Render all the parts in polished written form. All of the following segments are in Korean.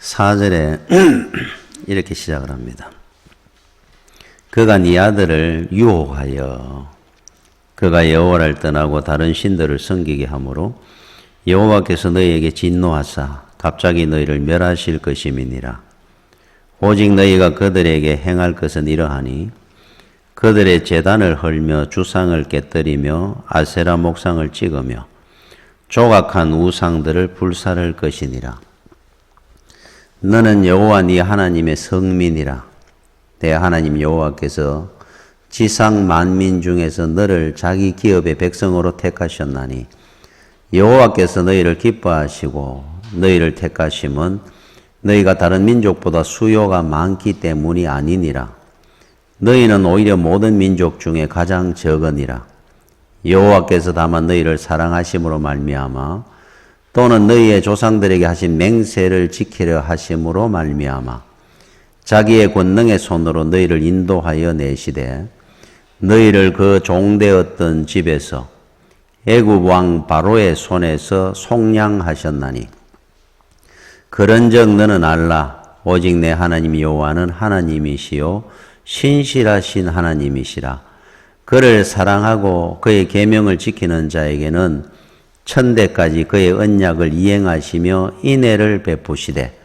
4절에 이렇게 시작을 합니다. 그가 네 아들을 유혹하여 그가 여호와를 떠나고 다른 신들을 섬기게 하므로 여호와께서 너희에게 진노하사 갑자기 너희를 멸하실 것임이니라. 오직 너희가 그들에게 행할 것은 이러하니 그들의 제단을 헐며 주상을 깨뜨리며 아세라 목상을 찍으며 조각한 우상들을 불살할 것이니라. 너는 여호와 네 하나님의 성민이라. 내 하나님 여호와께서 지상 만민 중에서 너를 자기 기업의 백성으로 택하셨나니 여호와께서 너희를 기뻐하시고 너희를 택하심은 너희가 다른 민족보다 수요가 많기 때문이 아니니라. 너희는 오히려 모든 민족 중에 가장 적으니라. 여호와께서 다만 너희를 사랑하심으로 말미암아 또는 너희의 조상들에게 하신 맹세를 지키려 하심으로 말미암아 자기의 권능의 손으로 너희를 인도하여 내시되 너희를 그 종되었던 집에서 애굽 왕 바로의 손에서 속량하셨나니 그런즉 너는 알라. 오직 내 하나님 여호와는 하나님이시요 신실하신 하나님이시라. 그를 사랑하고 그의 계명을 지키는 자에게는 천대까지 그의 언약을 이행하시며 인애를 베푸시되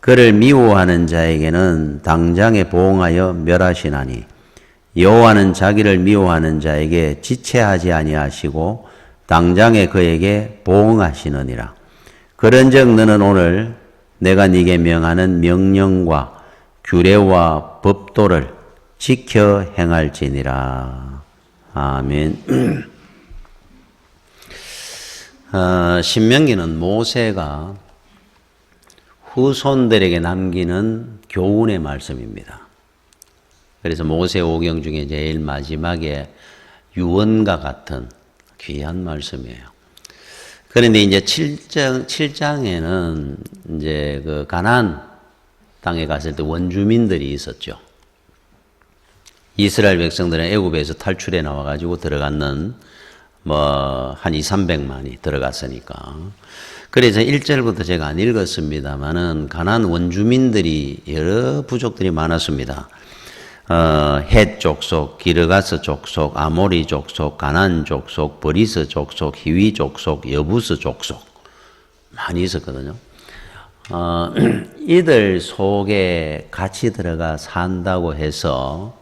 그를 미워하는 자에게는 당장에 보응하여 멸하시나니 여호와는 자기를 미워하는 자에게 지체하지 아니하시고 당장에 그에게 보응하시느니라. 그런즉 너는 오늘 내가 네게 명하는 명령과 규례와 법도를 지켜 행할지니라. 아멘. 신명기는 모세가 후손들에게 남기는 교훈의 말씀입니다. 그래서 모세 오경 중에 제일 마지막에 유언과 같은 귀한 말씀이에요. 그런데 이제 7장에는 이제 그 가나안 땅에 갔을 때 원주민들이 있었죠. 이스라엘 백성들은 애굽에서 탈출해 나와 가지고 들어갔는 한 200~300만이 들어갔으니까. 그래서 1절부터 제가 안 읽었습니다만은 가나안 원주민들이 여러 부족들이 많았습니다. 헷 족속, 기르가스 족속, 아모리 족속, 가나안 족속, 버리스 족속, 히위 족속, 여부스 족속 많이 있었거든요. 이들 속에 같이 들어가 산다고 해서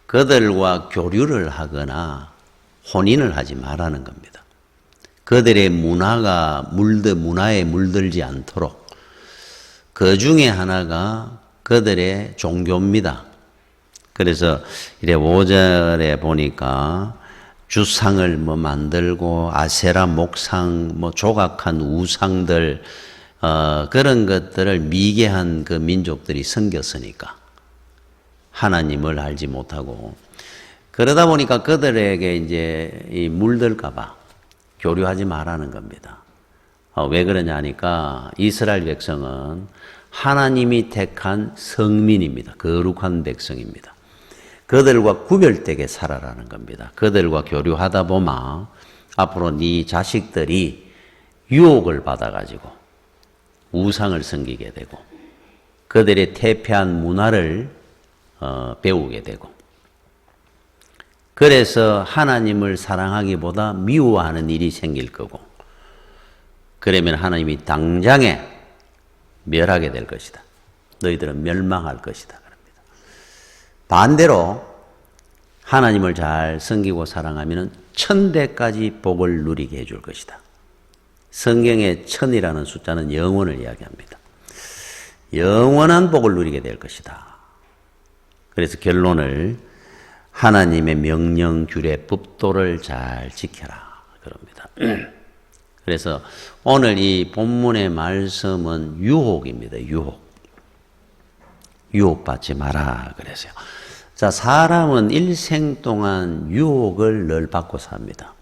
그들과 교류를 하거나 혼인을 하지 말라는 겁니다. 그들의 문화에 물들지 않도록. 그 중에 하나가 그들의 종교입니다. 그래서 이래 5절에 보니까 주상을 만들고 아세라 목상, 조각한 우상들, 그런 것들을 미개한 그 민족들이 생겼으니까 하나님을 알지 못하고 그러다 보니까 그들에게 이제 물들까봐 교류하지 말라는 겁니다. 왜 그러냐니까 이스라엘 백성은 하나님이 택한 성민입니다. 거룩한 백성입니다. 그들과 구별되게 살아라는 겁니다. 그들과 교류하다 보면 앞으로 네 자식들이 유혹을 받아가지고 우상을 섬기게 되고 그들의 퇴폐한 문화를 배우게 되고 그래서 하나님을 사랑하기보다 미워하는 일이 생길 거고 그러면 하나님이 당장에 멸하게 될 것이다. 너희들은 멸망할 것이다. 그럽니다. 반대로 하나님을 잘 섬기고 사랑하면 천대까지 복을 누리게 해줄 것이다. 성경의 천이라는 숫자는 영원을 이야기합니다. 영원한 복을 누리게 될 것이다. 그래서 결론을 하나님의 명령, 규례, 법도를 잘 지켜라. 그럽니다. 그래서 오늘 이 본문의 말씀은 유혹입니다. 유혹받지 마라. 그래서요. 자, 사람은 일생 동안 유혹을 늘 받고 삽니다.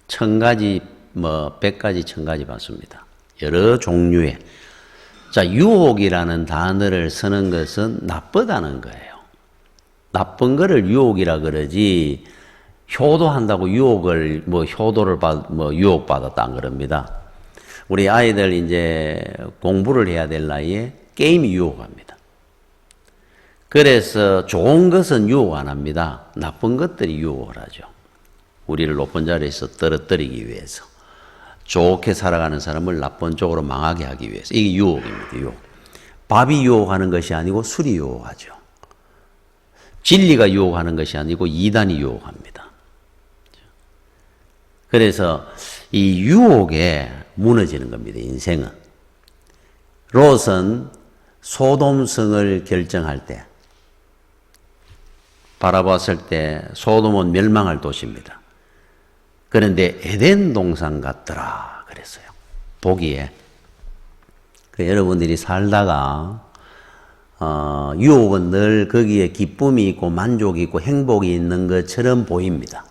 1000가지, 100가지, 1000가지 받습니다. 여러 종류의. 자, 유혹이라는 단어를 쓰는 것은 나쁘다는 거예요. 나쁜 거를 유혹이라 그러지, 효도한다고 유혹을, 효도를 유혹받았다 안 그럽니다. 우리 아이들 이제 공부를 해야 될 나이에 게임이 유혹합니다. 그래서 좋은 것은 유혹 안 합니다. 나쁜 것들이 유혹을 하죠. 우리를 높은 자리에서 떨어뜨리기 위해서. 좋게 살아가는 사람을 나쁜 쪽으로 망하게 하기 위해서. 이게 유혹입니다. 유혹. 밥이 유혹하는 것이 아니고 술이 유혹하죠. 진리가 유혹하는 것이 아니고 이단이 유혹합니다. 그래서 이 유혹에 무너지는 겁니다. 인생은. 롯은 소돔성을 결정할 때 바라봤을 때 소돔은 멸망할 도시입니다. 그런데 에덴 동산 같더라 그랬어요. 보기에. 여러분들이 살다가 유혹은 늘 거기에 기쁨이 있고 만족이 있고 행복이 있는 것처럼 보입니다.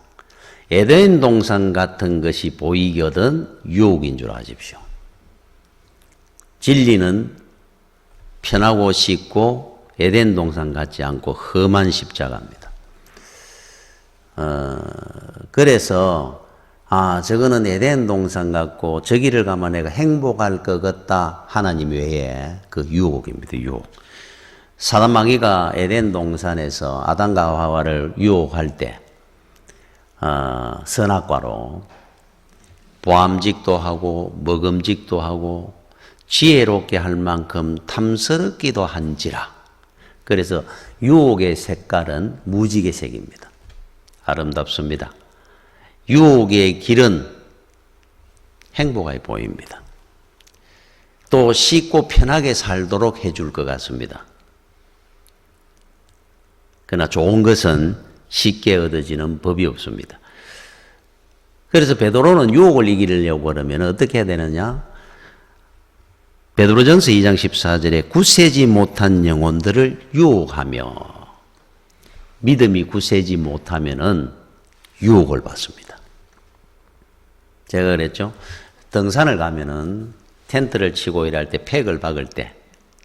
에덴 동산 같은 것이 보이거든 유혹인 줄 아십시오. 진리는 편하고 쉽고 에덴 동산 같지 않고 험한 십자가입니다. 그래서 저거는 에덴 동산 같고 저기를 가면 내가 행복할 것 같다. 하나님 외에 그 유혹입니다. 유혹. 사단 마귀가 에덴 동산에서 아담과 하와를 유혹할 때 선악과로 보암직도 하고 먹음직도 하고 지혜롭게 할 만큼 탐스럽기도 한지라. 그래서 유혹의 색깔은 무지개 색입니다. 아름답습니다. 유혹의 길은 행복해 보입니다. 또 쉽고 편하게 살도록 해줄 것 같습니다. 그러나 좋은 것은 쉽게 얻어지는 법이 없습니다. 그래서 베드로는 유혹을 이기려고 그러면 어떻게 해야 되느냐? 베드로전서 2장 14절에 굳세지 못한 영혼들을 유혹하며, 믿음이 굳세지 못하면은 유혹을 받습니다. 제가 그랬죠. 등산을 가면은 텐트를 치고 일할 때 팩을 박을 때,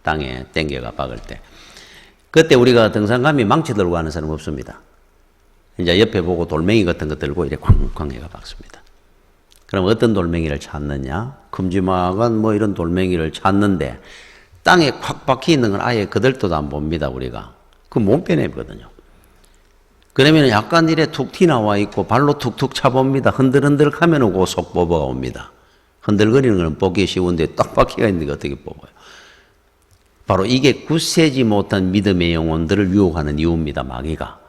땅에 땡겨가 박을 때, 그때 우리가 등산 가면 망치 들고 가는 사람 없습니다. 이제 옆에 보고 돌멩이 같은 거 들고 이렇게 쾅쾅 해가 박습니다. 그럼 어떤 돌멩이를 찾느냐? 큼지막한 뭐 이런 돌멩이를 찾는데 땅에 콱 박혀 있는 건 아예 그들도 안 봅니다, 우리가. 그 못 빼내거든요. 그러면 약간 이래 툭 튀나와 있고 발로 툭툭 차봅니다. 흔들흔들 하면은 그 속 뽑아가 옵니다. 흔들거리는 건 뽑기 쉬운데 딱 박혀가 있는 게 어떻게 뽑아요? 바로 이게 굳세지 못한 믿음의 영혼들을 유혹하는 이유입니다, 마귀가.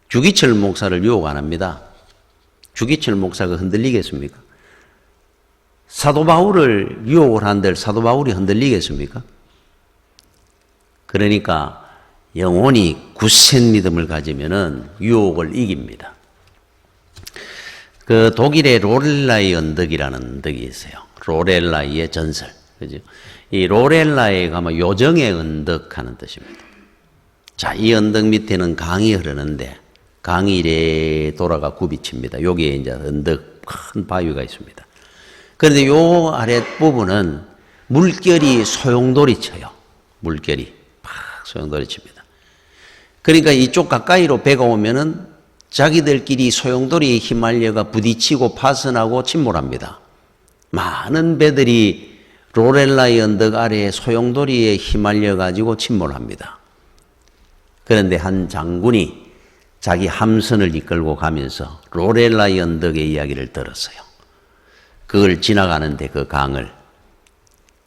주기철 목사를 유혹 안 합니다. 주기철 목사가 흔들리겠습니까? 사도 바울을 유혹을 한들 사도 바울이 흔들리겠습니까? 그러니까 영혼이 굳센 믿음을 가지면은 유혹을 이깁니다. 그 독일의 로렐라의 언덕이라는 언덕이 있어요. 로렐라의 전설. 그죠? 이 로렐라에 가면 요정의 언덕 하는 뜻입니다. 자, 이 언덕 밑에는 강이 흐르는데 강이 이래 돌아가 굽이칩니다. 여기에 이제 언덕 큰 바위가 있습니다. 그런데 요 아랫부분은 물결이 소용돌이 쳐요. 물결이 팍 소용돌이 칩니다. 그러니까 이쪽 가까이로 배가 오면은 자기들끼리 소용돌이에 휘말려가 부딪히고 파손하고 침몰합니다. 많은 배들이 로렐라의 언덕 아래에 소용돌이에 휘말려 가지고 침몰합니다. 그런데 한 장군이 자기 함선을 이끌고 가면서 로렐라의 언덕의 이야기를 들었어요. 그걸 지나가는데 그 강을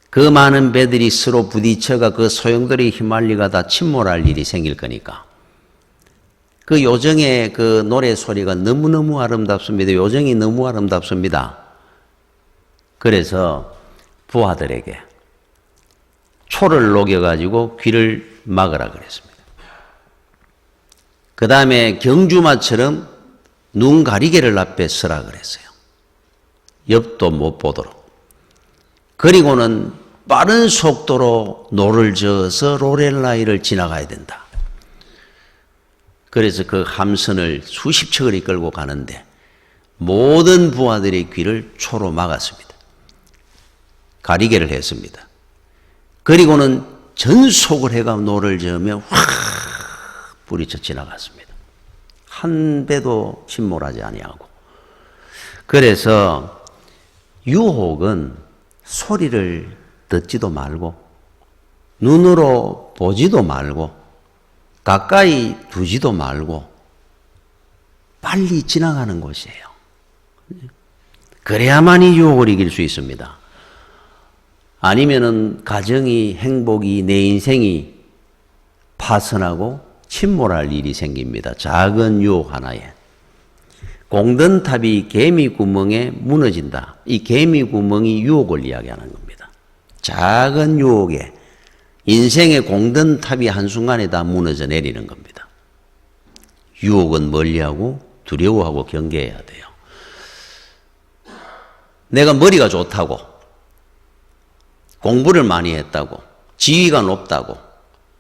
그 많은 배들이 서로 부딪혀가 그 소용돌이에 휘말리가 다 침몰할 일이 생길 거니까 그 요정의 그 노래 소리가 너무너무 아름답습니다. 요정이 너무 아름답습니다. 그래서 부하들에게 초를 녹여가지고 귀를 막으라 그랬습니다. 그 다음에 경주마처럼 눈 가리개를 앞에 서라 그랬어요. 옆도 못 보도록. 그리고는 빠른 속도로 노를 저어서 로렐라이를 지나가야 된다. 그래서 그 함선을 수십 척을 이끌고 가는데 모든 부하들의 귀를 초로 막았습니다. 가리개를 했습니다. 그리고는 전속을 해가 노를 저으며 확 뿌리쳐 지나갔습니다. 한 배도 침몰하지 아니하고. 그래서 유혹은 소리를 듣지도 말고 눈으로 보지도 말고 가까이 두지도 말고 빨리 지나가는 곳이에요. 그래야만이 유혹을 이길 수 있습니다. 아니면은 가정이, 행복이, 내 인생이 파선하고 침몰할 일이 생깁니다. 작은 유혹 하나에. 공든탑이 개미구멍에 무너진다. 이 개미구멍이 유혹을 이야기하는 겁니다. 작은 유혹에 인생의 공든탑이 한순간에 다 무너져 내리는 겁니다. 유혹은 멀리하고 두려워하고 경계해야 돼요. 내가 머리가 좋다고, 공부를 많이 했다고, 지위가 높다고,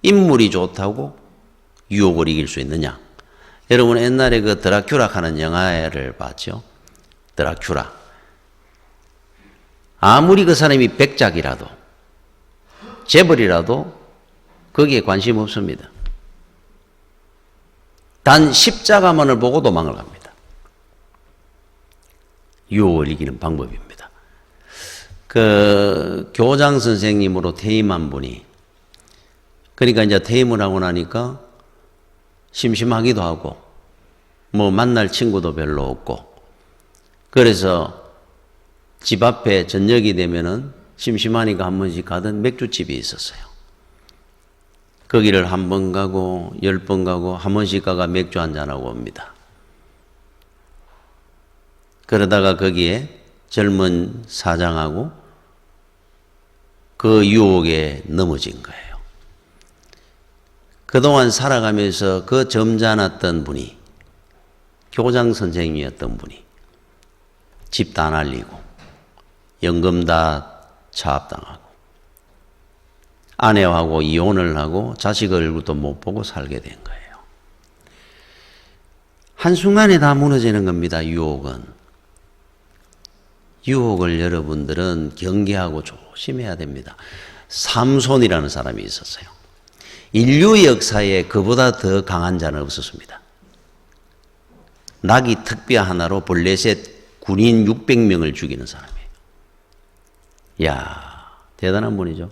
인물이 좋다고 유혹을 이길 수 있느냐? 여러분 옛날에 그 드라큘라 하는 영화를 봤죠? 드라큘라. 아무리 그 사람이 백작이라도 재벌이라도 거기에 관심 없습니다. 단 십자가만을 보고 도망을 갑니다. 유혹을 이기는 방법입니다. 그 교장 선생님으로 퇴임한 분이, 그러니까 이제 퇴임을 하고 나니까 심심하기도 하고 뭐 만날 친구도 별로 없고, 그래서 집 앞에 저녁이 되면은 심심하니까 한 번씩 가던 맥주집이 있었어요. 거기를 한 번 가고 10번 가고 한 번씩 가가 맥주 한잔하고 옵니다. 그러다가 거기에 젊은 사장하고 그 유혹에 넘어진 거예요. 그동안 살아가면서 그 점잖았던 분이, 교장 선생님이었던 분이 집 다 날리고 연금 다 차압당하고 아내하고 이혼을 하고 자식 얼굴도 못 보고 살게 된 거예요. 한순간에 다 무너지는 겁니다. 유혹은. 유혹을 여러분들은 경계하고 조심해야 됩니다. 삼손이라는 사람이 있었어요. 인류 역사에 그보다 더 강한 자는 없었습니다. 낙이 특비 하나로 블레셋 군인 600명을 죽이는 사람이에요. 이야, 대단한 분이죠.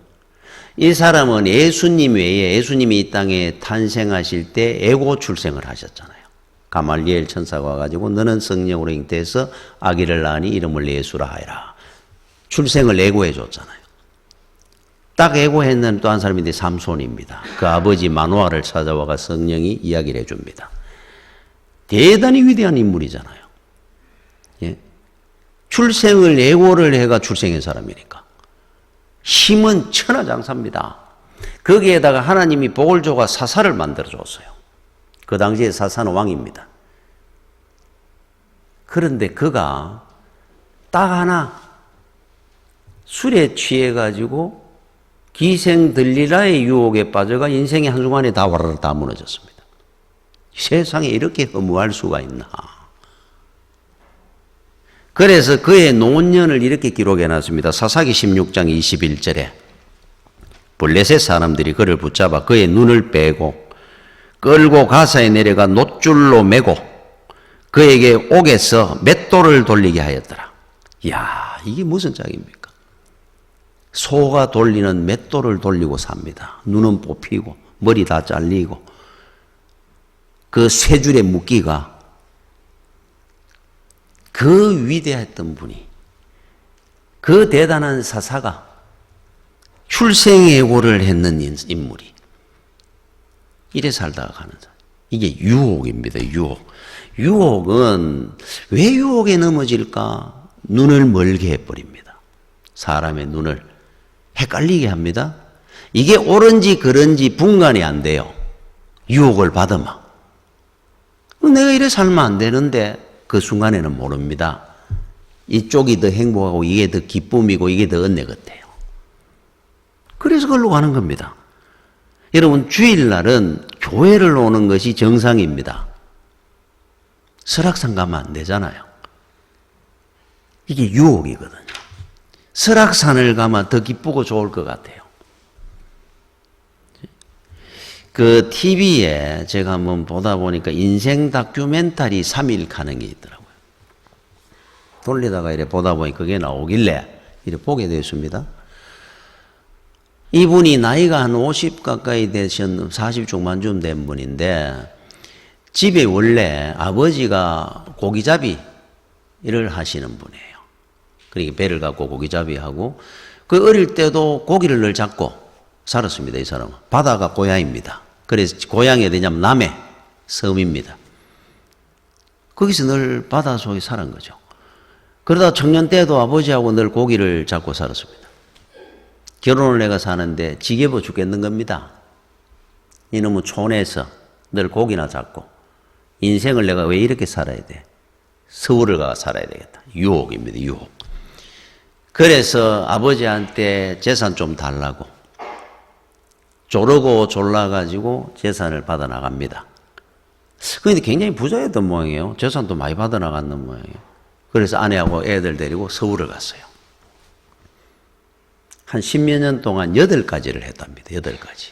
이 사람은 예수님 외에, 예수님이 이 땅에 탄생하실 때 애고 출생을 하셨잖아요. 가말리엘 천사가 와가지고 너는 성령으로 잉태해서 아기를 낳으니 이름을 예수라 하여라. 출생을 애고해 줬잖아요. 딱 애고했는 또 한 사람인데 삼손입니다. 그 아버지 마노아를 찾아와가 성령이 이야기를 해줍니다. 대단히 위대한 인물이잖아요. 예? 출생을 애고를 해가 출생한 사람이니까. 힘은 천하장사입니다. 거기에다가 하나님이 복을 줘가 사사를 만들어줬어요. 그 당시에 사사는 왕입니다. 그런데 그가 딱 하나 술에 취해가지고 기생 들릴라의 유혹에 빠져가 인생의 한순간에 다 와르르 다 무너졌습니다. 세상에 이렇게 허무할 수가 있나. 그래서 그의 노년을 이렇게 기록해 놨습니다. 사사기 16장 21절에 블레셋 사람들이 그를 붙잡아 그의 눈을 빼고 끌고 가사에 내려가 놋줄로 매고 그에게 옥에서 맷돌을 돌리게 하였더라. 이야, 이게 무슨 짝입니까? 소가 돌리는 맷돌을 돌리고 삽니다. 눈은 뽑히고 머리 다 잘리고 그 세 줄의 묶기가, 그 위대했던 분이, 그 대단한 사사가 출생예고를 했는 인물이 이래 살다가 가는 사람. 이게 유혹입니다. 유혹. 유혹은 왜 유혹에 넘어질까? 눈을 멀게 해버립니다. 사람의 눈을 헷갈리게 합니다. 이게 옳은지 그른지 분간이 안 돼요. 유혹을 받으면. 내가 이래 살면 안 되는데 그 순간에는 모릅니다. 이쪽이 더 행복하고 이게 더 기쁨이고 이게 더 은혜 같아요. 그래서 그걸로 가는 겁니다. 여러분, 주일날은 교회를 오는 것이 정상입니다. 설악산 가면 안 되잖아요. 이게 유혹이거든요. 설악산을 가면 더 기쁘고 좋을 것 같아요. 그 TV에 제가 한번 보다 보니까 인생 다큐멘터리 3일 가는 게 있더라고요. 돌리다가 이래 보다 보니 그게 나오길래 이래 보게 되었습니다. 이분이 나이가 한 50 가까이 되셨는 40 중반쯤 된 분인데 집에 원래 아버지가 고기잡이 일을 하시는 분이에요. 그러니까 배를 갖고 고기잡이 하고 그 어릴 때도 고기를 늘 잡고 살았습니다. 이 사람은. 바다가 고향입니다. 그래서 고향이 어디냐면 남해 섬입니다. 거기서 늘 바다 속에 살은 거죠. 그러다 청년 때도 아버지하고 늘 고기를 잡고 살았습니다. 결혼을 내가 사는데 지겨워 죽겠는 겁니다. 이놈은 촌에서 늘 고기나 잡고 인생을 내가 왜 이렇게 살아야 돼? 서울을 가 살아야 되겠다. 유혹입니다. 유혹. 그래서 아버지한테 재산 좀 달라고 조르고 졸라가지고 재산을 받아 나갑니다. 그런데 굉장히 부자였던 모양이에요. 재산도 많이 받아 나갔는 모양이에요. 그래서 아내하고 애들 데리고 서울을 갔어요. 한 10여 년 동안 8가지를 했답니다. 8가지.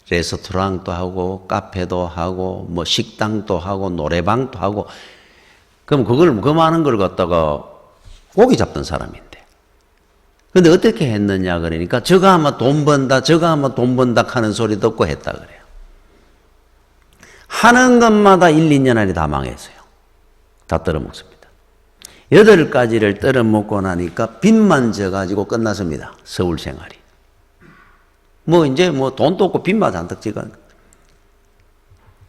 레스토랑도 하고 카페도 하고 뭐 식당도 하고 노래방도 하고 그럼 그 많은 걸 갖다가 고기 잡던 사람인데. 근데 어떻게 했느냐 그러니까 저거 하면 돈 번다 저거 하면 돈 번다 하는 소리 듣고 했다 그래요. 하는 것마다 1, 2년 안에 다 망했어요. 다 떨어먹습니다. 8가지를 떨어먹고 나니까 빚만 져가지고 끝났습니다. 서울 생활이. 뭐 이제 뭐 돈도 없고 빚만 잔뜩 지가.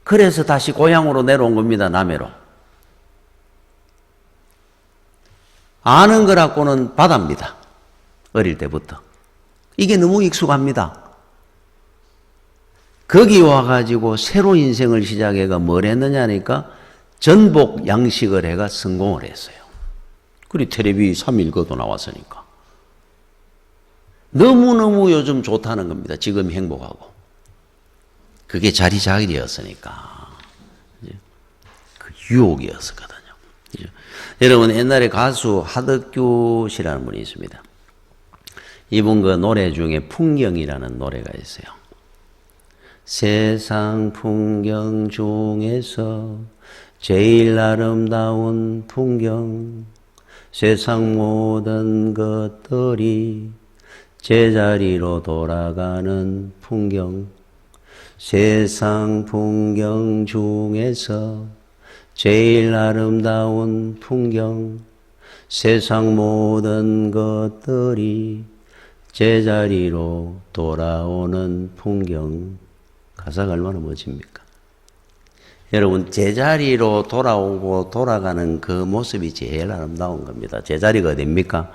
그래서 다시 고향으로 내려온 겁니다. 남해로. 아는 거라고는 바다입니다. 어릴 때부터. 이게 너무 익숙합니다. 거기 와가지고 새로 인생을 시작해가 뭘 했느냐니까 전복 양식을 해가 성공을 했어요. 그리고 텔레비 3일거도 나왔으니까. 너무너무 요즘 좋다는 겁니다. 지금 행복하고. 그게 자리자리였으니까. 그 유혹이었거든요. 여러분 옛날에 가수 하덕규 씨라는 분이 있습니다. 이분 그 노래 중에 풍경이라는 노래가 있어요. 세상 풍경 중에서 제일 아름다운 풍경 세상 모든 것들이 제자리로 돌아가는 풍경 세상 풍경 중에서 제일 아름다운 풍경 세상 모든 것들이 제자리로 돌아오는 풍경 가사가 얼마나 멋집니까? 여러분 제자리로 돌아오고 돌아가는 그 모습이 제일 아름다운 겁니다. 제자리가 어딥니까?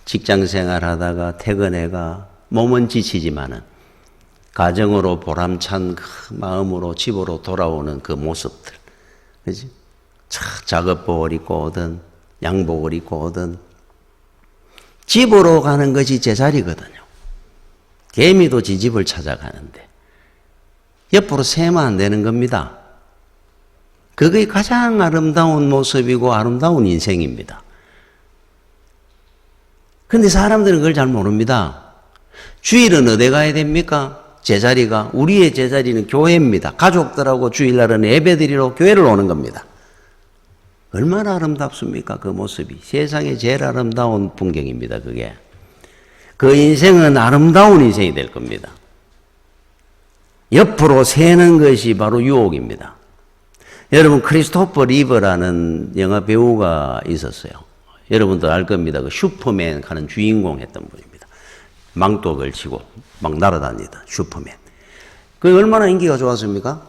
직장생활 하다가 퇴근해가 몸은 지치지만은 가정으로 보람찬 그 마음으로 집으로 돌아오는 그 모습들. 그지? 작업복을 입고 오든 양복을 입고 오든 집으로 가는 것이 제자리거든요. 개미도 지 집을 찾아가는데 옆으로 세면 안 되는 겁니다. 그게 가장 아름다운 모습이고 아름다운 인생입니다. 근데 사람들은 그걸 잘 모릅니다. 주일은 어디 가야 됩니까? 제자리가. 우리의 제자리는 교회입니다. 가족들하고 주일날은 예배드리러 교회를 오는 겁니다. 얼마나 아름답습니까? 그 모습이. 세상에 제일 아름다운 풍경입니다. 그게. 그 인생은 아름다운 인생이 될 겁니다. 옆으로 새는 것이 바로 유혹입니다. 여러분 크리스토퍼 리버라는 영화 배우가 있었어요. 여러분도 알 겁니다. 그 슈퍼맨 하는 주인공 했던 분입니다. 망토 걸치고 막 날아다니다. 슈퍼맨. 그 얼마나 인기가 좋았습니까?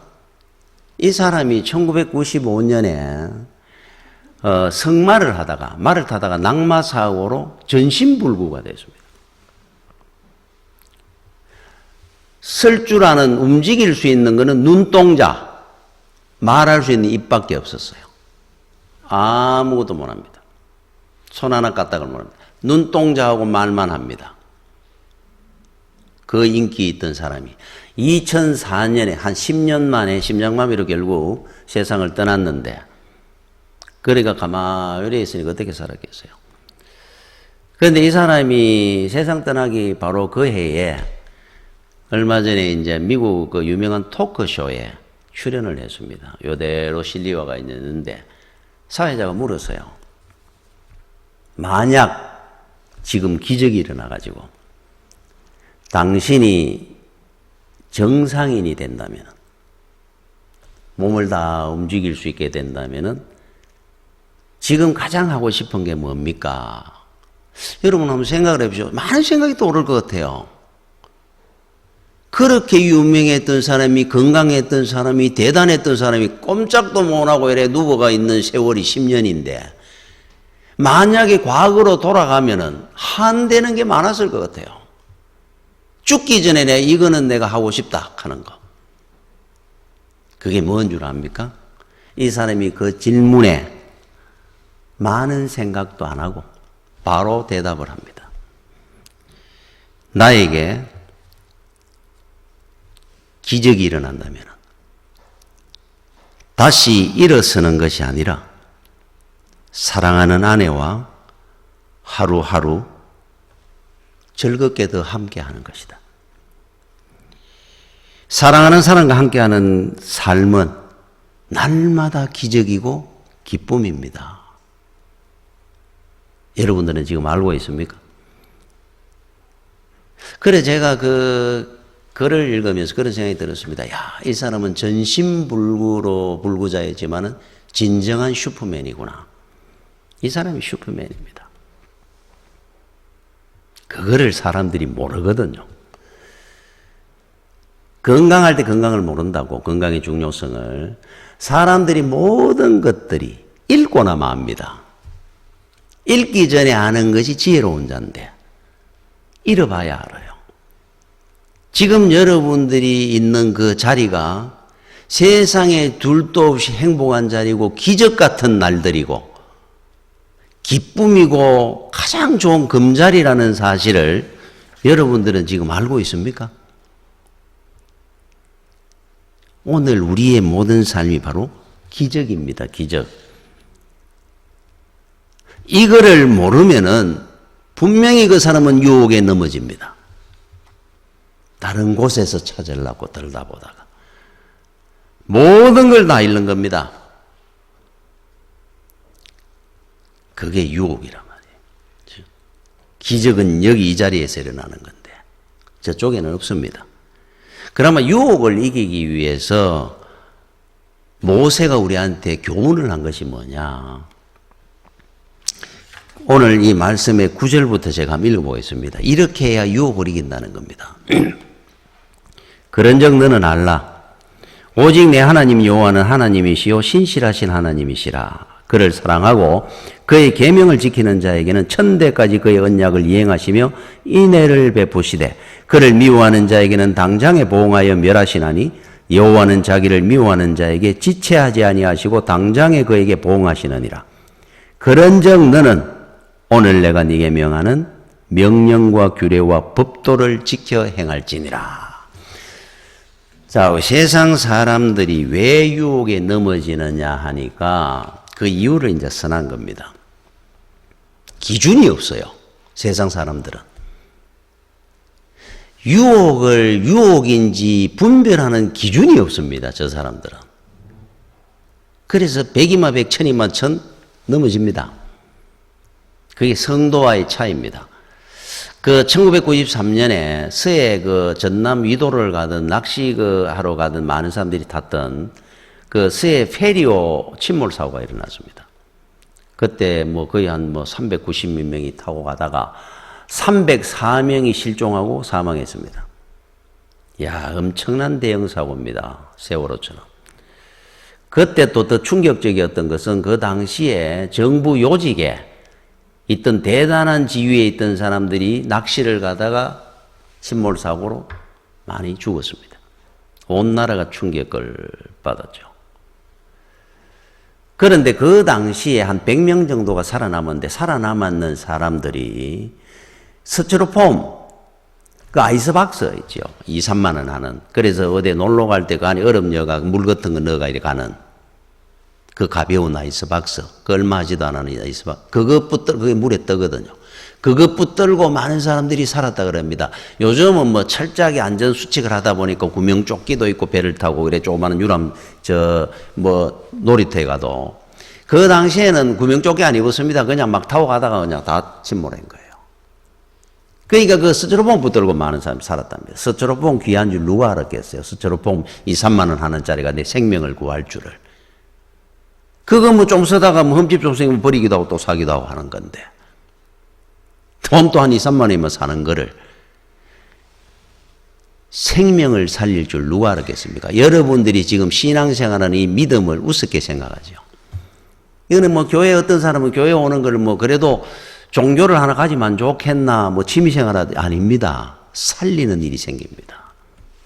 이 사람이 1995년에 승마를 하다가 말을 타다가 낙마사고로 전신불구가 됐습니다. 쓸 줄 아는 움직일 수 있는 것은 눈동자, 말할 수 있는 입밖에 없었어요. 아무것도 못합니다. 손 하나 까딱을 못합니다. 눈동자하고 말만 합니다. 그 인기 있던 사람이 2004년에 한 10년 만에 심장마비로 결국 세상을 떠났는데 그러니까 가만히 있으니까 어떻게 살았겠어요. 그런데 이 사람이 세상 떠나기 바로 그 해에 얼마 전에 이제 미국 그 유명한 토크쇼에 출연을 했습니다. 요대로 실리화가 있는데 사회자가 물었어요. 만약 지금 기적이 일어나가지고 당신이 정상인이 된다면, 몸을 다 움직일 수 있게 된다면 지금 가장 하고 싶은 게 뭡니까? 여러분 한번 생각을 해보시죠. 많은 생각이 떠오를 것 같아요. 그렇게 유명했던 사람이, 건강했던 사람이, 대단했던 사람이 꼼짝도 못하고 이래 누워가 있는 세월이 10년인데 만약에 과거로 돌아가면은 한되는 게 많았을 것 같아요. 죽기 전에 이거는 내가 하고 싶다 하는 거. 그게 뭔 줄 압니까? 이 사람이 그 질문에 많은 생각도 안 하고 바로 대답을 합니다. 나에게 기적이 일어난다면 다시 일어서는 것이 아니라 사랑하는 아내와 하루하루 즐겁게 더 함께하는 것이다. 사랑하는 사람과 함께하는 삶은 날마다 기적이고 기쁨입니다. 여러분들은 지금 알고 있습니까? 그래 제가 그 글을 읽으면서 그런 생각이 들었습니다. 야, 이 사람은 전신불구자였지만은 진정한 슈퍼맨이구나. 이 사람이 슈퍼맨입니다. 그거를 사람들이 모르거든요. 건강할 때 건강을 모른다고, 건강의 중요성을. 사람들이 모든 것들이 읽고나 맙니다. 읽기 전에 아는 것이 지혜로운 자인데 읽어봐야 알아요. 지금 여러분들이 있는 그 자리가 세상에 둘도 없이 행복한 자리고 기적 같은 날들이고 기쁨이고 가장 좋은 금자리라는 사실을 여러분들은 지금 알고 있습니까? 오늘 우리의 모든 삶이 바로 기적입니다. 기적. 이거를 모르면은 분명히 그 사람은 유혹에 넘어집니다. 다른 곳에서 찾으려고 들다 보다가 모든 걸 다 잃는 겁니다. 그게 유혹이란 말이에요. 기적은 여기 이 자리에서 일어나는 건데 저쪽에는 없습니다. 그러면 유혹을 이기기 위해서 모세가 우리한테 교훈을 한 것이 뭐냐? 오늘 이 말씀의 9절부터 제가 한번 읽어보겠습니다. 이렇게 해야 유혹을 이긴다는 겁니다. 그런즉 너는 알라. 오직 내 하나님 여호와는 하나님이시요 신실하신 하나님이시라. 그를 사랑하고 그의 계명을 지키는 자에게는 천대까지 그의 언약을 이행하시며 인애를 베푸시되 그를 미워하는 자에게는 당장에 보응하여 멸하시나니 여호와는 자기를 미워하는 자에게 지체하지 아니하시고 당장에 그에게 보응하시느니라. 그런즉 너는 오늘 내가 네게 명하는 명령과 규례와 법도를 지켜 행할지니라. 자, 세상 사람들이 왜 유혹에 넘어지느냐 하니까 그 이유를 이제 선한 겁니다. 기준이 없어요. 세상 사람들은. 유혹을 유혹인지 분별하는 기준이 없습니다. 저 사람들은. 그래서 백이마 백, 천이마 천 넘어집니다. 그게 성도와의 차이입니다. 그 1993년에 서해 그 전남 위도를 가던 낚시 하러 가던 많은 사람들이 탔던 그 서해 페리오 침몰 사고가 일어났습니다. 그때 뭐 거의 한 390몇 명이 타고 가다가 304명이 실종하고 사망했습니다. 야, 엄청난 대형 사고입니다. 세월호처럼. 그때 또 더 충격적이었던 것은 그 당시에 정부 요직에 있던 대단한 지위에 있던 사람들이 낚시를 가다가 침몰 사고로 많이 죽었습니다. 온 나라가 충격을 받았죠. 그런데 그 당시에 한 100명 정도가 살아남았는데 살아남았는 사람들이 스티로폼, 그 아이스박스 있죠. 2, 3만 원 하는. 그래서 어디 놀러 갈 때 그 안에 얼음여가 물 같은 거 넣어가 이렇게 가는 그 가벼운 아이스박스. 그 얼마 하지도 않은 아이스박스. 그게 물에 뜨거든요. 그것 붙들고 많은 사람들이 살았다 그럽니다. 요즘은 뭐 철저하게 안전수칙을 하다 보니까 구명조끼도 있고 배를 타고 그래 조그마한 유람 놀이터에 가도 그 당시에는 구명조끼 안 입었습니다. 그냥 막 타고 가다가 그냥 다 침몰한 거예요. 그러니까 그 스티로폼 붙들고 많은 사람이 살았답니다. 스티로폼 귀한 줄 누가 알았겠어요? 스티로폼 2, 3만 원 하는 짜리가 내 생명을 구할 줄을. 그거 뭐 좀 쓰다가 뭐 흠집 좀 생기면 버리기도 하고 또 사기도 하고 하는 건데. 돈 또 한 2, 3만 원이면 사는 거를 생명을 살릴 줄 누가 알았겠습니까? 여러분들이 지금 신앙생활하는 이 믿음을 우습게 생각하죠. 이거는 뭐 교회 어떤 사람은 교회 오는 걸 뭐 그래도 종교를 하나 가지면 좋겠나 뭐 취미생활 아닙니다. 살리는 일이 생깁니다.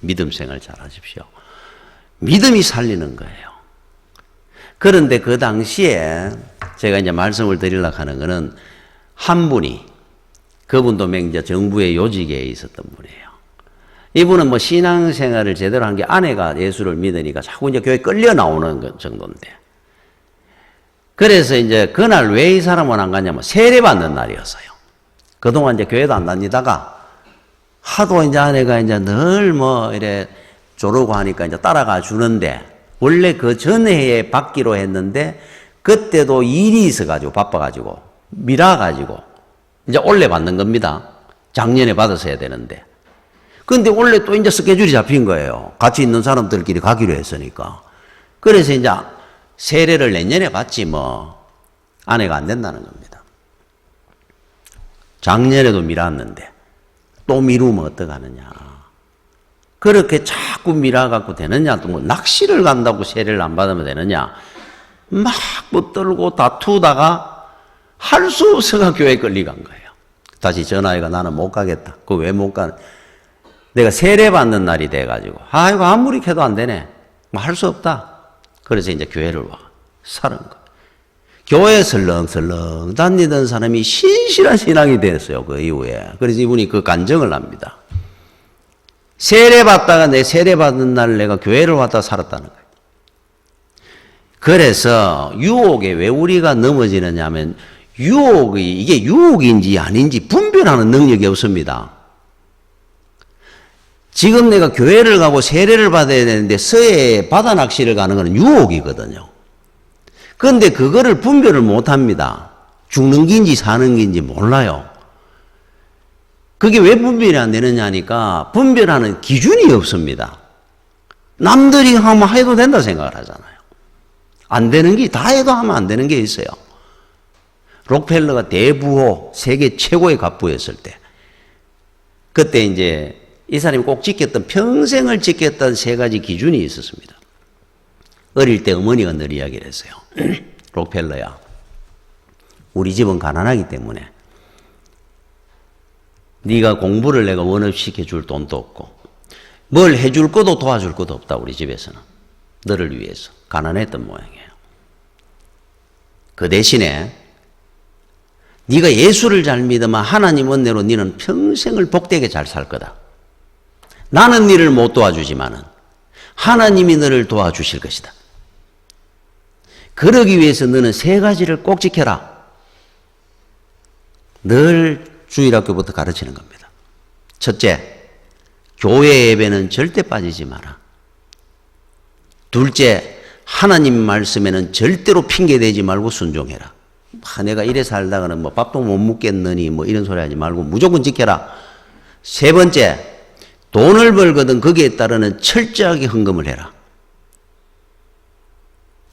믿음 생활 잘 하십시오. 믿음이 살리는 거예요. 그런데 그 당시에 제가 이제 말씀을 드리려고 하는 거는 한 분이 그분도 이제 정부의 요직에 있었던 분이에요. 이분은 뭐 신앙생활을 제대로 한 게 아내가 예수를 믿으니까 자꾸 이제 교회 끌려 나오는 정도인데. 그래서 이제 그날 왜 이 사람은 안 갔냐면 세례받는 날이었어요. 그동안 이제 교회도 안 다니다가 하도 이제 아내가 이제 늘 뭐 이래 조르고 하니까 이제 따라가 주는데 원래 그 전해에 받기로 했는데 그때도 일이 있어가지고 바빠가지고 미라가지고 이제 올해 받는 겁니다. 작년에 받았어야 되는데. 근데 원래 또 이제 스케줄이 잡힌 거예요. 같이 있는 사람들끼리 가기로 했으니까. 그래서 이제 세례를 내년에 받지 뭐 아내가 안 된다는 겁니다. 작년에도 미뤘는데 또 미루면 어떡하느냐. 그렇게 자꾸 미뤄갖고 되느냐. 또 뭐 낚시를 간다고 세례를 안 받으면 되느냐. 막 붙들고 다투다가 할 수 없어가 교회에 끌려간 거예요. 다시 전화해가 나는 못 가겠다. 그 왜 못 가는? 내가 세례 받는 날이 돼가지고 이거 아무리 해도 안 되네. 뭐 할 수 없다. 그래서 이제 교회를 와. 사는 거. 교회 설렁설렁 다니던 사람이 신실한 신앙이 됐어요. 그 이후에. 그래서 이분이 그 간증을 합니다. 세례 받다가 내 세례 받는 날 내가 교회를 왔다 살았다는 거예요. 그래서 유혹에 왜 우리가 넘어지느냐 하면 이게 유혹인지 아닌지 분별하는 능력이 없습니다. 지금 내가 교회를 가고 세례를 받아야 되는데 서해에 바다 낚시를 가는 것은 유혹이거든요. 그런데 그거를 분별을 못합니다. 죽는 긴지 사는 긴지 몰라요. 그게 왜 분별이 안 되느냐 하니까 분별하는 기준이 없습니다. 남들이 하면 해도 된다 생각을 하잖아요. 안 되는 게 다 해도 하면 안 되는 게 있어요. 록펠러가 대부호 세계 최고의 갑부였을 때 그때 이제 이 사람이 꼭 지켰던 평생을 지켰던 세 가지 기준이 있었습니다. 어릴 때 어머니가 늘 이야기를 했어요. 록펠러야, 우리 집은 가난하기 때문에 네가 공부를 내가 원업시켜줄 돈도 없고 뭘 해줄 것도 도와줄 것도 없다. 우리 집에서는 너를 위해서 가난했던 모양이에요. 그 대신에 네가 예수를 잘 믿으면 하나님 은혜로 너는 평생을 복되게 잘 살 거다. 나는 너를 못 도와주지만은 하나님이 너를 도와주실 것이다. 그러기 위해서 너는 세 가지를 꼭 지켜라. 늘 주일학교부터 가르치는 겁니다. 첫째, 교회 예배는 절대 빠지지 마라. 둘째, 하나님 말씀에는 절대로 핑계대지 말고 순종해라. 내가 이래 살다가는 뭐 밥도 못 먹겠느니 뭐 이런 소리 하지 말고 무조건 지켜라. 세 번째, 돈을 벌거든 거기에 따르는 철저하게 헌금을 해라.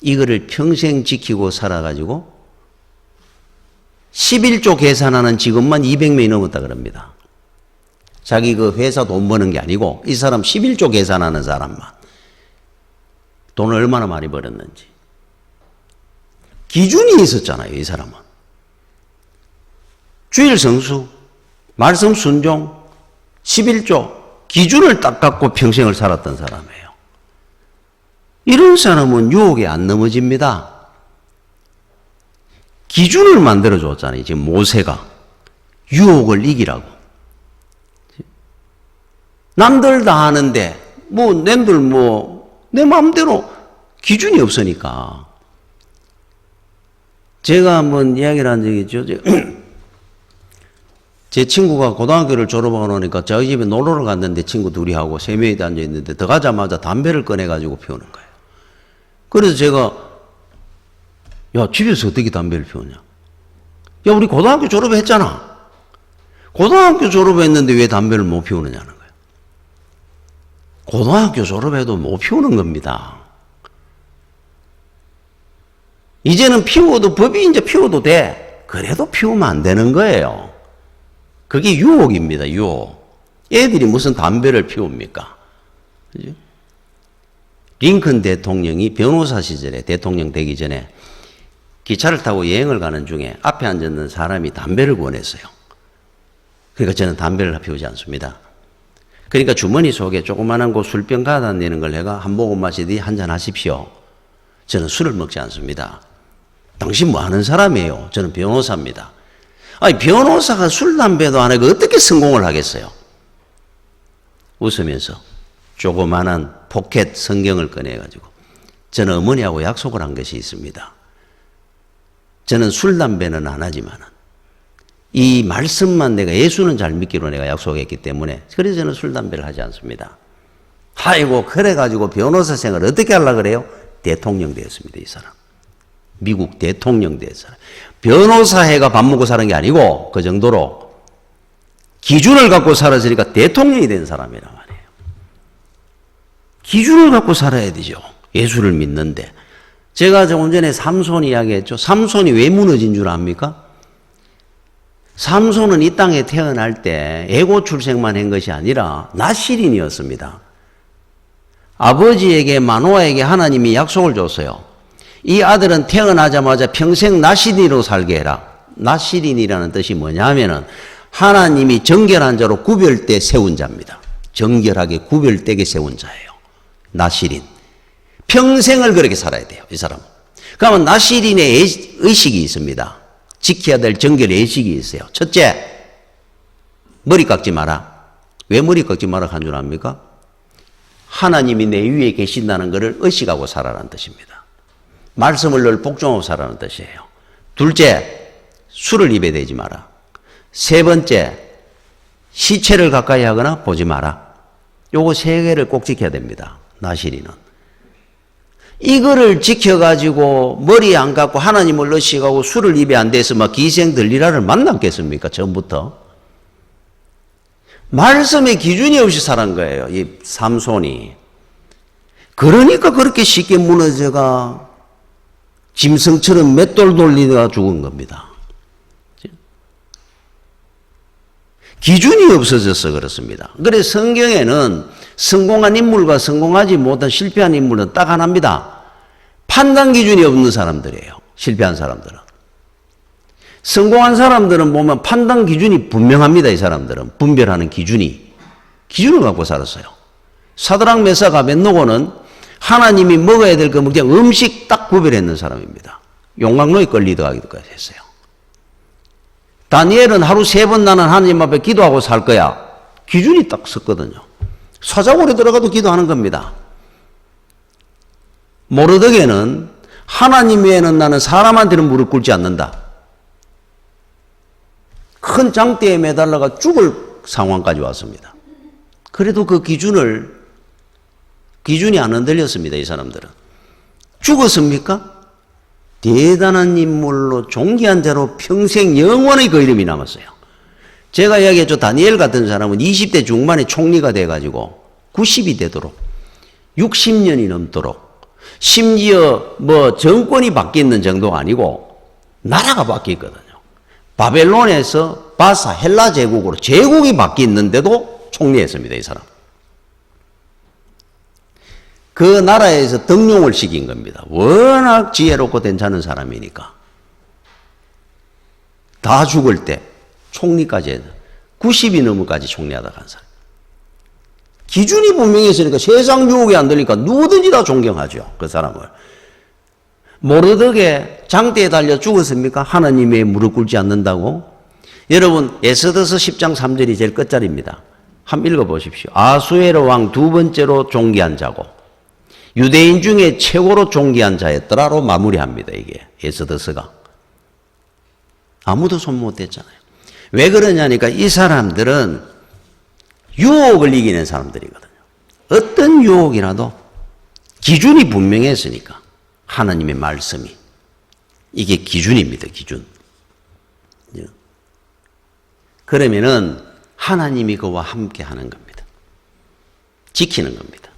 이거를 평생 지키고 살아가지고 11조 계산하는 직원만 200명이 넘었다 그럽니다. 자기 그 회사 돈 버는 게 아니고 이 사람 11조 계산하는 사람만 돈을 얼마나 많이 벌었는지. 기준이 있었잖아요, 이 사람은. 주일 성수, 말씀 순종, 11조, 기준을 딱 갖고 평생을 살았던 사람이에요. 이런 사람은 유혹에 안 넘어집니다. 기준을 만들어줬잖아요, 지금 모세가. 유혹을 이기라고. 남들 다 하는데, 내 마음대로 기준이 없으니까. 제가 한번 이야기를 한 적이 있죠. 제 친구가 고등학교를 졸업하고 나니까 저희 집에 놀러를 갔는데 친구 둘이 하고 세 명이 앉아있는데 들어가자마자 담배를 꺼내가지고 피우는 거예요. 그래서 제가, 야, 집에서 어떻게 담배를 피우냐? 야, 우리 고등학교 졸업했잖아. 고등학교 졸업했는데 왜 담배를 못 피우느냐는 거예요. 고등학교 졸업해도 못 피우는 겁니다. 이제는 피워도 법이 이제 피워도 돼. 그래도 피우면 안 되는 거예요. 그게 유혹입니다. 유혹. 애들이 무슨 담배를 피웁니까? 그죠? 링컨 대통령이 변호사 시절에 대통령 되기 전에 기차를 타고 여행을 가는 중에 앞에 앉았는 사람이 담배를 권했어요. 그러니까 저는 담배를 피우지 않습니다. 그러니까 주머니 속에 조그만한 거 술병 가다 내는 걸 내가 한 모금 마시더니 한잔 하십시오. 저는 술을 먹지 않습니다. 당신 뭐 하는 사람이에요? 저는 변호사입니다. 아니, 변호사가 술, 담배도 안 하고 어떻게 성공을 하겠어요? 웃으면서 조그만한 포켓 성경을 꺼내가지고 저는 어머니하고 약속을 한 것이 있습니다. 저는 술, 담배는 안 하지만 이 말씀만 내가 예수는 잘 믿기로 내가 약속했기 때문에 그래서 저는 술, 담배를 하지 않습니다. 아이고, 그래가지고 변호사 생활을 어떻게 하려고 그래요? 대통령 되었습니다, 이 사람. 미국 대통령 되었어요. 변호사회가 밥 먹고 사는 게 아니고 그 정도로 기준을 갖고 살았으니까 대통령이 된 사람이란 말이에요. 기준을 갖고 살아야 되죠. 예수를 믿는데. 제가 조금 전에 삼손 이야기했죠. 삼손이 왜 무너진 줄 압니까? 삼손은 이 땅에 태어날 때 애고 출생만 한 것이 아니라 나실인이었습니다. 아버지에게 마노아에게 하나님이 약속을 줬어요. 이 아들은 태어나자마자 평생 나실인으로 살게 해라. 나실인이라는 뜻이 뭐냐 하면은 하나님이 정결한 자로 구별돼 세운 자입니다. 정결하게 구별되게 세운 자예요. 나실인. 평생을 그렇게 살아야 돼요, 이 사람은. 그러면 나실인의 의식이 있습니다. 지켜야 될 정결 의식이 있어요. 첫째, 머리 깎지 마라. 왜 머리 깎지 마라 한 줄 압니까? 하나님이 내 위에 계신다는 것을 의식하고 살아라는 뜻입니다. 말씀을 늘 복종하고 살아라는 뜻이에요. 둘째, 술을 입에 대지 마라. 세 번째, 시체를 가까이 하거나 보지 마라. 요거 세 개를 꼭 지켜야 됩니다. 나실이는. 이거를 지켜가지고 머리 안 감고 하나님을 의식하고 술을 입에 안 대서 막 기생 들리라를 만났겠습니까? 처음부터. 말씀의 기준이 없이 살은 거예요. 이 삼손이. 그러니까 그렇게 쉽게 무너져가 짐승처럼 맷돌 돌리다가 죽은 겁니다. 기준이 없어져서 그렇습니다. 그래서 성경에는 성공한 인물과 성공하지 못한 실패한 인물은 딱 하나입니다. 판단 기준이 없는 사람들이에요. 실패한 사람들은. 성공한 사람들은 보면 판단 기준이 분명합니다. 이 사람들은. 분별하는 기준을 갖고 살았어요. 사드락 메삭 아벳노고는 하나님이 먹어야 될 거 그냥 음식 딱 구별했는 사람입니다. 용광로에 끌리다가기도까지 했어요. 다니엘은 하루 3번 나는 하나님 앞에 기도하고 살 거야. 기준이 딱 섰거든요. 사자굴에 들어가도 기도하는 겁니다. 모르드게는 하나님 외에는 나는 사람한테는 무릎 꿇지 않는다. 큰 장대에 매달려가 죽을 상황까지 왔습니다. 그래도 그 기준이 안 흔들렸습니다. 이 사람들은. 죽었습니까? 대단한 인물로 존귀한 자로 평생 영원히 그 이름이 남았어요. 제가 이야기했죠. 다니엘 같은 사람은 20대 중반에 총리가 돼가지고 90이 되도록 60년이 넘도록 심지어 뭐 정권이 바뀌는 정도가 아니고 나라가 바뀌었거든요. 바벨론에서 바사 헬라 제국으로 제국이 바뀌었는데도 총리했습니다. 이 사람. 그 나라에서 등용을 시킨 겁니다. 워낙 지혜롭고 괜찮은 사람이니까. 다 죽을 때 총리까지 해서 90이 넘어까지 총리하다 간 사람. 기준이 분명했으니까 세상 유혹이 안 들리니까 누구든지 다 존경하죠. 그 사람을. 모르드게 장대에 달려 죽었습니까? 하나님의 무릎 꿇지 않는다고? 여러분 에스더서 10장 3절이 제일 끝자리입니다. 한번 읽어보십시오. 아수에로 왕 두 번째로 존귀한 자고 유대인 중에 최고로 존귀한 자였더라로 마무리합니다. 이게 에스더서가. 아무도 손 못 댔잖아요. 왜 그러냐니까 이 사람들은 유혹을 이기는 사람들이거든요. 어떤 유혹이라도 기준이 분명했으니까 하나님의 말씀이 이게 기준입니다. 기준. 그러면은 하나님이 그와 함께 하는 겁니다. 지키는 겁니다.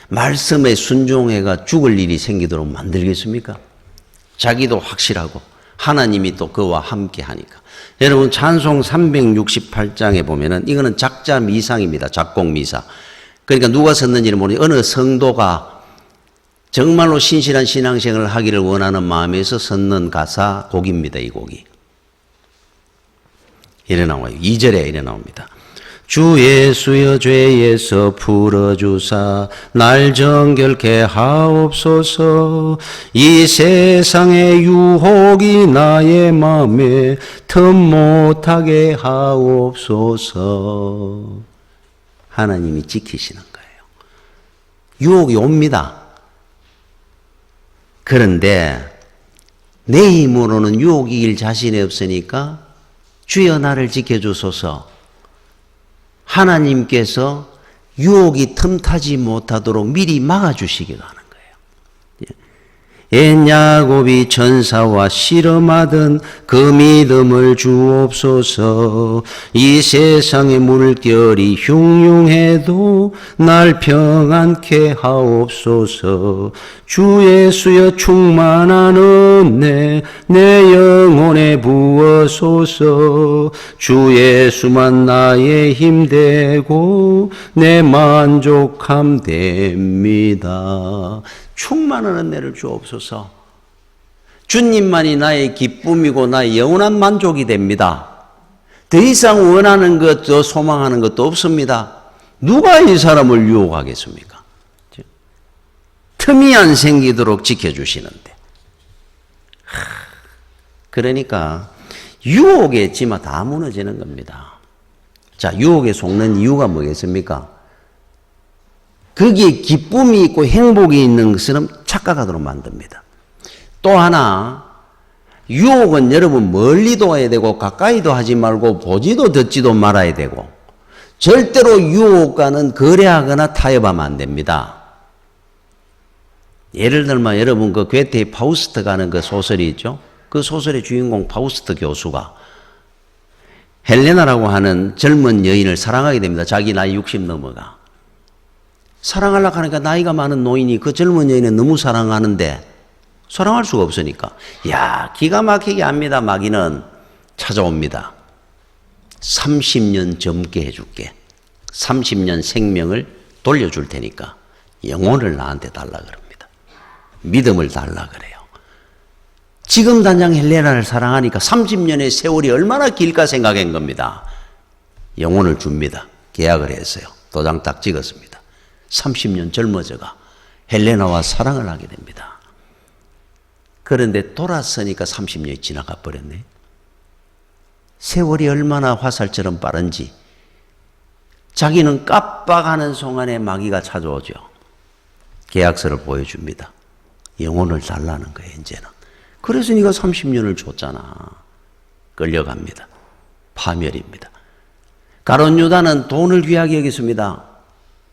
말씀에 순종해가 죽을 일이 생기도록 만들겠습니까? 자기도 확실하고 하나님이 또 그와 함께 하니까. 여러분 찬송 368장에 보면은 이거는 작자 미상입니다. 작곡 미사. 그러니까 누가 썼는지는 모르는데 어느 성도가 정말로 신실한 신앙생활을 하기를 원하는 마음에서 썼는 가사 곡입니다. 이 곡이. 이래 나와요. 2절에 이래 나옵니다. 주 예수여 죄에서 풀어주사 날 정결케 하옵소서. 이 세상의 유혹이 나의 마음에 틈 못하게 하옵소서. 하나님이 지키시는 거예요. 유혹이 옵니다. 그런데 내 힘으로는 유혹이 이길 자신이 없으니까 주여 나를 지켜주소서. 하나님께서 유혹이 틈타지 못하도록 미리 막아주시기도 하는 거예요. 옛 야곱이 천사와 실험하던 그 믿음을 주옵소서. 이 세상의 물결이 흉흉해도 날 평안케 하옵소서. 주 예수여 충만한 은혜 내 영혼에 부어소서. 주 예수만 나의 힘되고 내 만족함 됩니다. 충만한 은혜를 주옵소서. 주님만이 나의 기쁨이고 나의 영원한 만족이 됩니다. 더 이상 원하는 것도 소망하는 것도 없습니다. 누가 이 사람을 유혹하겠습니까? 틈이 안 생기도록 지켜주시는데. 그러니까 유혹에 지마 다 무너지는 겁니다. 자, 유혹에 속는 이유가 뭐겠습니까? 거기에 기쁨이 있고 행복이 있는 것처럼 착각하도록 만듭니다. 또 하나, 유혹은 여러분 멀리도 해야 되고 가까이도 하지 말고 보지도 듣지도 말아야 되고 절대로 유혹과는 거래하거나 타협하면 안 됩니다. 예를 들면 여러분 그 괴테의 파우스트가 하는 그 소설이 있죠. 그 소설의 주인공 파우스트 교수가 헬레나라고 하는 젊은 여인을 사랑하게 됩니다. 자기 나이 60 넘어가. 사랑하려고 하니까 나이가 많은 노인이 그 젊은 여인을 너무 사랑하는데 사랑할 수가 없으니까 야 기가 막히게 합니다. 마귀는 찾아옵니다. 30년 젊게 해줄게. 30년 생명을 돌려줄 테니까 영혼을 나한테 달라 그럽니다. 믿음을 달라 그래요. 지금 당장 헬레나를 사랑하니까 30년의 세월이 얼마나 길까 생각한 겁니다. 영혼을 줍니다. 계약을 했어요. 도장 딱 찍었습니다. 30년 젊어져가 헬레나와 사랑을 하게 됩니다. 그런데 돌아서니까 30년이 지나가 버렸네. 세월이 얼마나 화살처럼 빠른지 자기는 깜빡하는 순간에 마귀가 찾아오죠. 계약서를 보여줍니다. 영혼을 달라는 거예요, 이제는. 그래서 네가 30년을 줬잖아. 끌려갑니다. 파멸입니다. 가룟 유다는 돈을 귀하게 여겼습니다.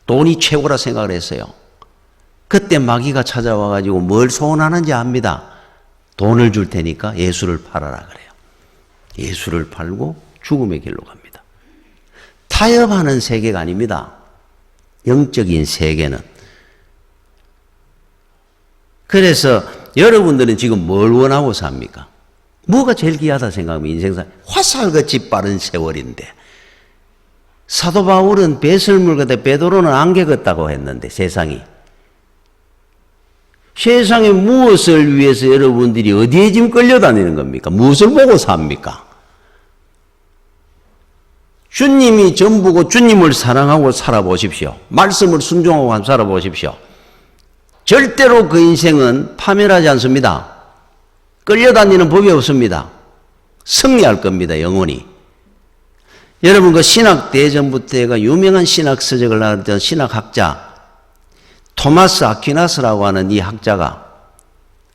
돈이 최고라 생각을 했어요. 그때 마귀가 찾아와가지고 뭘 소원하는지 압니다. 돈을 줄 테니까 예수를 팔아라 그래요. 예수를 팔고 죽음의 길로 갑니다. 타협하는 세계가 아닙니다. 영적인 세계는. 그래서 여러분들은 지금 뭘 원하고 삽니까? 뭐가 제일 귀하다 생각하면 인생사 화살같이 빠른 세월인데 사도 바울은 배설물 같아 베드로는 안개 같다고 했는데 세상에 무엇을 위해서 여러분들이 어디에 지금 끌려다니는 겁니까? 무엇을 보고 삽니까? 주님이 전부고 주님을 사랑하고 살아보십시오. 말씀을 순종하고 살아보십시오. 절대로 그 인생은 파멸하지 않습니다. 끌려다니는 법이 없습니다. 승리할 겁니다. 영원히. 여러분 그 신학 대전부터가 유명한 신학 서적을 나왔던 신학학자 토마스 아퀴나스라고 하는 이 학자가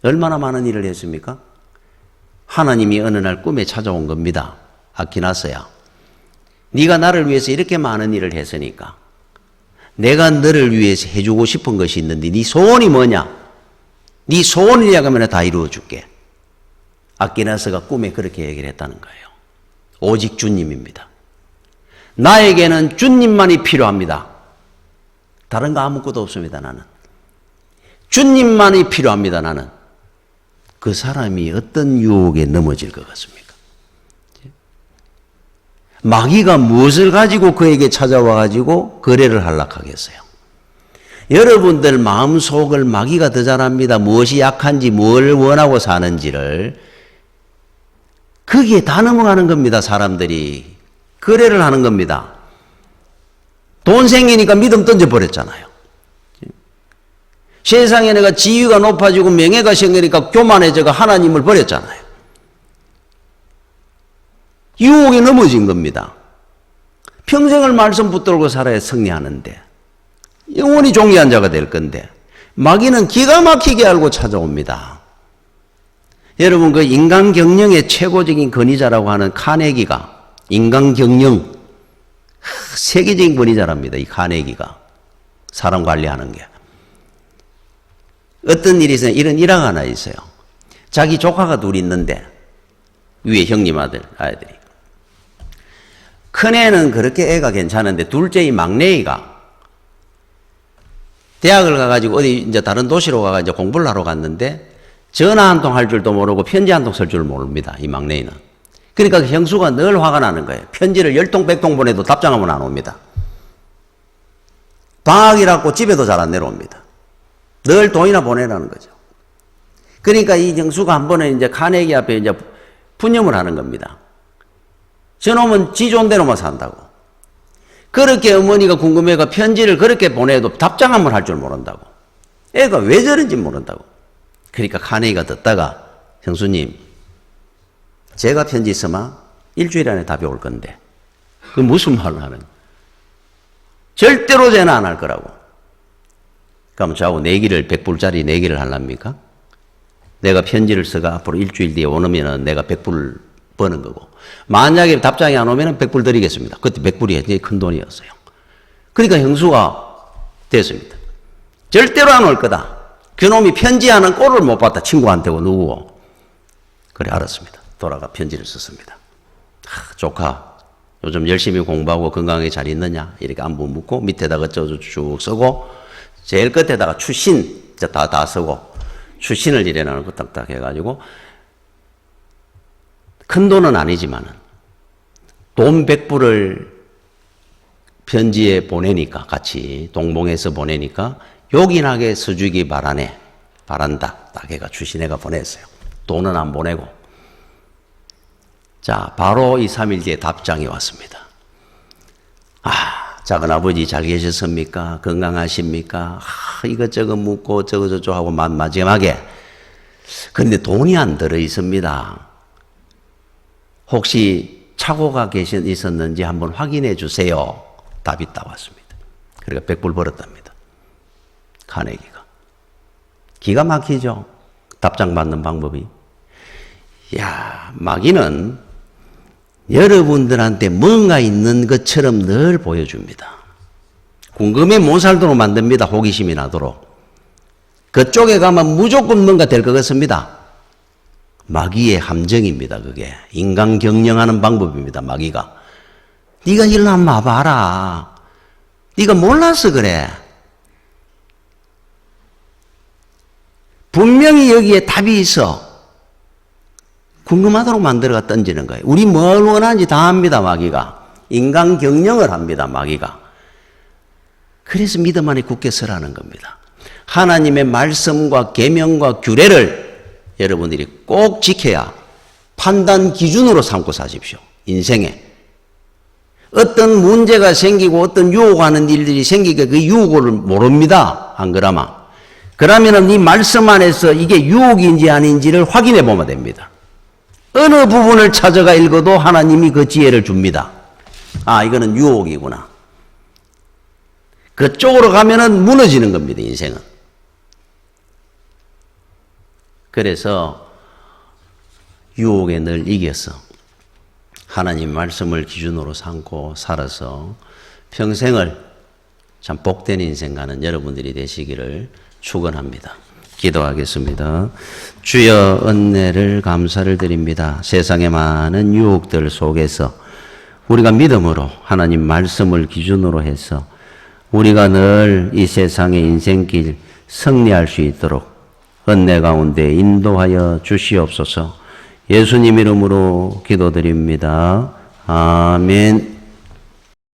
얼마나 많은 일을 했습니까? 하나님이 어느 날 꿈에 찾아온 겁니다. 아퀴나스야, 네가 나를 위해서 이렇게 많은 일을 했으니까 내가 너를 위해서 해주고 싶은 것이 있는데 네 소원이 뭐냐? 네 소원을 이야기하면 다 이루어줄게. 아퀴나스가 꿈에 그렇게 얘기를 했다는 거예요. 오직 주님입니다. 나에게는 주님만이 필요합니다. 다른 거 아무것도 없습니다. 나는. 주님만이 필요합니다. 나는. 그 사람이 어떤 유혹에 넘어질 것 같습니까? 마귀가 무엇을 가지고 그에게 찾아와 가지고 거래를 하려고 하겠어요? 여러분들 마음속을 마귀가 더 잘 압니다. 무엇이 약한지, 뭘 원하고 사는지를. 거기에 다 넘어가는 겁니다. 사람들이. 거래를 하는 겁니다. 돈 생기니까 믿음 던져버렸잖아요. 세상에 내가 지위가 높아지고 명예가 생기니까 교만해져가 하나님을 버렸잖아요. 유혹에 넘어진 겁니다. 평생을 말씀 붙들고 살아야 승리하는데 영원히 종이한 자가 될 건데 마귀는 기가 막히게 알고 찾아옵니다. 여러분 그 인간 경영의 최고적인 권위자라고 하는 카네기가 인간 경영 세계적인 권위자랍니다. 이 카네기가 사람 관리하는 게 어떤 일이 있어요? 이런 일화가 하나 있어요. 자기 조카가 둘 있는데 위에 형님 아이들이 큰애는 그렇게 애가 괜찮은데 둘째 이 막내이가 대학을 가가지고 어디 이제 다른 도시로 가가 이제 공부를 하러 갔는데 전화 한 통 할 줄도 모르고 편지 한 통 쓸 줄 모릅니다. 이 막내이는. 그러니까 그 형수가 늘 화가 나는 거예요. 편지를 10통 100통 보내도 답장하면 안 옵니다. 방학이라고 집에도 잘 안 내려옵니다. 늘 돈이나 보내라는 거죠. 그러니까 이 형수가 한 번은 이제 카네기 앞에 이제 푸념을 하는 겁니다. 저놈은 지 좋은 대로만 산다고. 그렇게 어머니가 궁금해가 편지를 그렇게 보내도 답장 한 번 할 줄 모른다고. 애가 왜 저런지 모른다고. 그러니까 카네기가 듣다가 형수님 제가 편지 쓰면 일주일 안에 답이 올 건데 그 무슨 말을 하는 절대로 쟤는 안 할 거라고. 그럼 저하고 내기를 100불짜리 내기를 하랍니까? 내가 편지를 써가 앞으로 일주일 뒤에 오면은 내가 100불 버는 거고 만약에 답장이 안 오면은 100불 드리겠습니다. 그때 100불이 굉장히 큰 돈이었어요. 그러니까 형수가 됐습니다. 절대로 안 올 거다. 그놈이 편지하는 꼴을 못 봤다. 친구한테고 누구고. 그래 알았습니다. 돌아가 편지를 썼습니다. 조카 요즘 열심히 공부하고 건강하게 잘 있느냐 이렇게 안부 묻고 밑에다가 쭉 쓰고 제일 끝에다가 추신 다 쓰고 추신을 이래놓고 딱딱 해가지고 큰 돈은 아니지만은 돈 100불을 편지에 보내니까 같이 동봉해서 보내니까 요긴하게 써주기 바란다. 딱 해가 추신해가 보냈어요. 돈은 안 보내고. 자, 바로 2, 3일 뒤에 답장이 왔습니다. 작은아버지 잘 계셨습니까? 건강하십니까? 이것저것 묻고 저것저것 하고 마지막에 그런데 돈이 안 들어 있습니다. 혹시 착오가 있었는지 한번 확인해 주세요. 답이 딱 왔습니다. 그러니까 100불 벌었답니다. 카네기가. 기가 막히죠? 답장 받는 방법이. 야, 마귀는 여러분들한테 뭔가 있는 것처럼 늘 보여줍니다. 궁금해 못 살도록 만듭니다. 호기심이 나도록. 그쪽에 가면 무조건 뭔가 될 것 같습니다. 마귀의 함정입니다. 그게 인간 경영하는 방법입니다. 마귀가 네가 일로 한번 와봐라. 네가 몰라서 그래. 분명히 여기에 답이 있어. 궁금하도록 만들어가 던지는 거예요. 우리 뭘 원하는지 다 압니다. 마귀가 인간 경영을 합니다. 마귀가. 그래서 믿음 안에 굳게 서라는 겁니다. 하나님의 말씀과 계명과 규례를 여러분들이 꼭 지켜야 판단 기준으로 삼고 사십시오. 인생에 어떤 문제가 생기고 어떤 유혹하는 일들이 생기게 그 유혹을 모릅니다. 안 그러면 그러면은 이 말씀 안에서 이게 유혹인지 아닌지를 확인해 보면 됩니다. 어느 부분을 찾아가 읽어도 하나님이 그 지혜를 줍니다. 이거는 유혹이구나. 그쪽으로 가면은 무너지는 겁니다. 인생은. 그래서 유혹에 늘 이겨서 하나님 말씀을 기준으로 삼고 살아서 평생을 참 복된 인생 가는 여러분들이 되시기를 축원합니다. 기도하겠습니다. 주여 은혜를 감사를 드립니다. 세상의 많은 유혹들 속에서 우리가 믿음으로 하나님 말씀을 기준으로 해서 우리가 늘 이 세상의 인생길 승리할 수 있도록 은혜 가운데 인도하여 주시옵소서. 예수님 이름으로 기도드립니다. 아멘.